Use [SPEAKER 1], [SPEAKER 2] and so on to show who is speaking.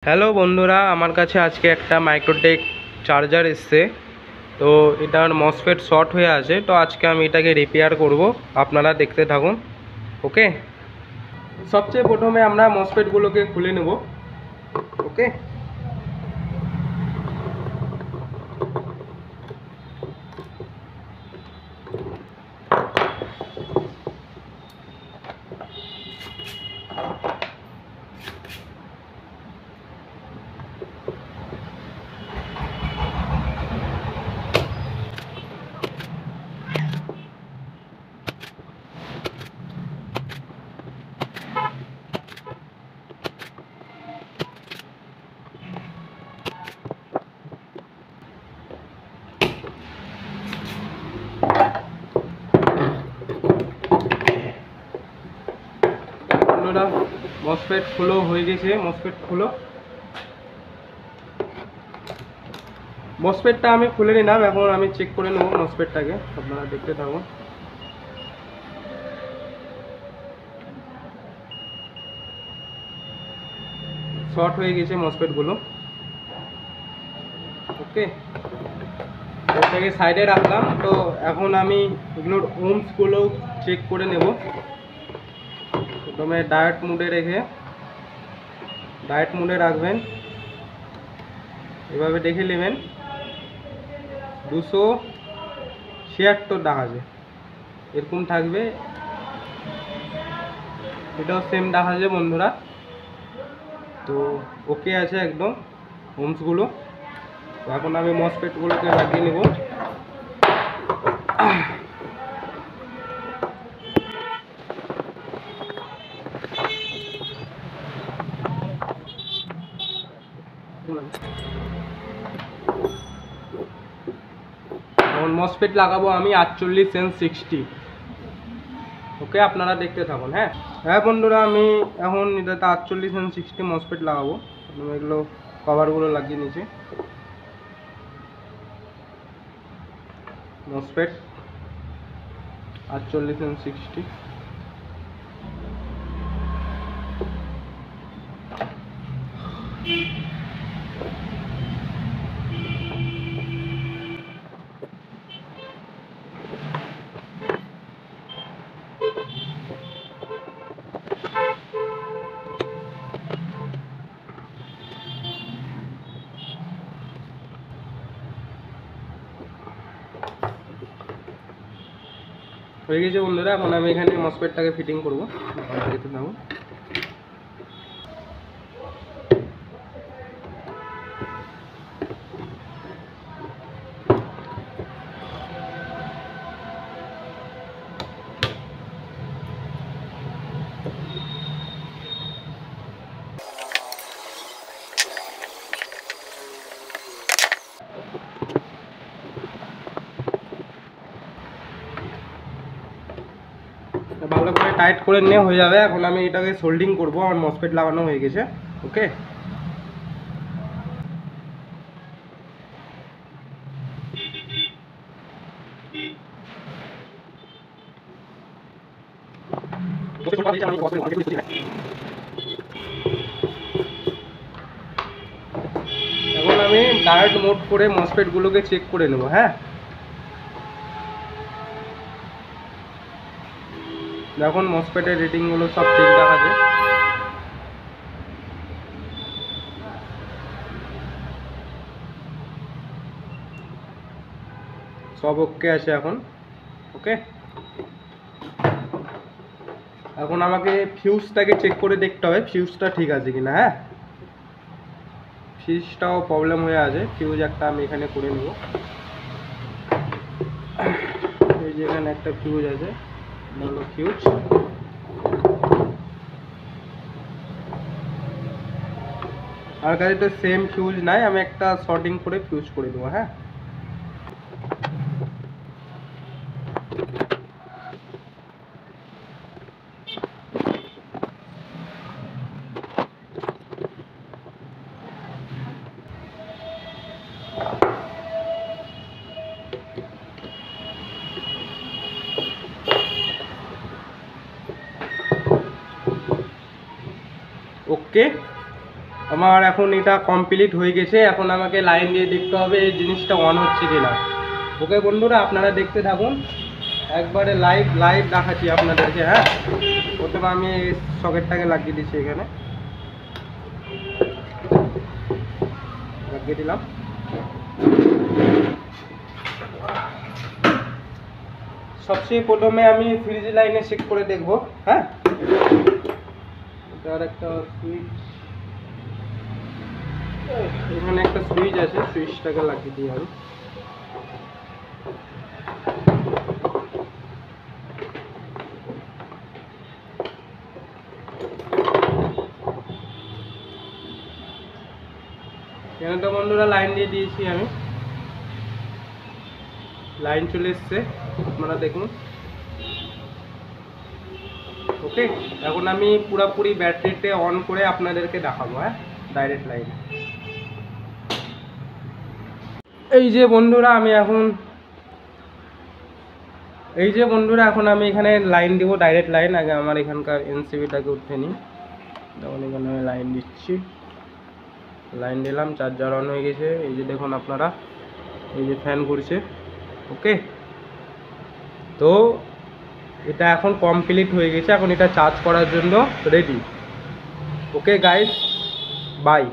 [SPEAKER 1] Hello বন্ধুরা, আমার কাছে আজকে একটা মাইক্রোটেক চার্জার এসছে। তো এটার মসফেট শর্ট হয়ে আছে, তো আজকে আমি এটাকে রিপেয়ার করব। আপনারা দেখতে থাকুন। ওকে, সবচেয়ে প্রথমে আমরা মসফেটগুলোকে খুলে নেব। ওকে, বন্ধুরা মসফেট খুলো হয়ে গেছে। মসফেটটা আমি খুলে নিলাম, এখন আমি চেক করে নেব মসফেটটাকে। আপনারা দেখতে থাকুন। শর্ট হয়ে গেছে মসফেটগুলো। ওকে, ওটাকে সাইডে রাখলাম। তো এখন আমি এগুলোর ওমসগুলো চেক করে নেব। প্রথমে ডায়েট মোডে রাখবেন। এভাবে দেখে নেবেন 276 দেখাচ্ছে, এরকম থাকবে। এটাও সেম দেখাচ্ছে বন্ধুরা। তো ওকে আছে একদম ওমসগুলো। তো এখন আমি মসফেটগুলোকে লাগিয়ে নেব। এখন মসফেট লাগাবো আমি 48N60। ওকে, আপনারা দেখতে থাকুন। হ্যাঁ বন্ধুরা, আমি এখন এটাতে 48N60 মসফেট লাগাবো। এগুলো কভারগুলো লাগিয়ে নিয়েছি। MOSFET 48N60। হয়ে গেছে বন্ধুরা। এখন আমি এখানে মসফেটটাকে ফিটিং করবো। দেখতে থাকুন। ভালো করে টাইট করে নিয়ে হয়ে যাবে। এখন আমি এটাকে সোল্ডিং করব। আমার মসফেট লাগানো হয়ে গেছে। ওকে, এখন আমি ডায়োড মোড করে মসফেটগুলোকে চেক করে নেব। দেখুন মসফেটের রেটিংগুলো সব ঠিক দেখাচ্ছে। সব ওকে আছে এখন। ওকে, এখন আমাকে ফিউজটাকে চেক করে দেখতে হবে ফিউজটা ঠিক আছে কিনা। ফিউজটাও প্রবলেম হয়ে আছে। ফিউজ একটা আমি এখানে করে নেব। এই যে এখানে একটা ফিউজ আছে, ভালো ফিউজ। আর কাছে তো সেম ফিউজ নাই, আমি একটা শর্টিং করে ফিউজ করে দেবো। ওকে, আমার এখন এটা কমপ্লিট হয়ে গেছে। এখন আমাকে লাইন দিয়ে দেখতে হবে এই জিনিসটা অন হচ্ছে কিনা। ওকে বন্ধুরা, আপনারা দেখতে থাকুন, একবারে লাইভ দেখাচ্ছি আপনাদেরকে। হ্যাঁ, প্রথমে আমি সকেটটাকে লাগিয়ে দিচ্ছি, এখানে লাগিয়ে দিলাম। সবচেয়ে প্রথমে আমি ফ্রিজ লাইনে চেক করে দেখব। হ্যাঁ, এটার একটা সুইচ, এখানে একটা সুইচ আছে, সুইচটাকে লাগিয়ে দিই আমি। এখানে তো বন্ধুরা লাইন দিয়ে দিয়েছি আমি, লাইন চলে এসছে, আপনারা দেখুন। ওকে, এখন আমি পুরোপুরি ব্যাটারিতে অন করে আপনাদেরকে দেখাবো। হ্যাঁ, ডাইরেক্ট লাইন। এই যে বন্ধুরা আমি এখানে লাইন দিব, ডাইরেক্ট লাইন। আগে আমার এখানকার এনসিবিটাকে উঠে নিই, তখন এখানে আমি লাইন দিচ্ছি। লাইন দিলাম, চার্জার অন হয়ে গেছে। এই যে দেখুন আপনারা, এই যে ফ্যান ঘুরছে। ওকে, তো এটা এখন কমপ্লিট হয়ে গেছে, এখন এটা চার্জ করার জন্য রেডি। Okay guys, by.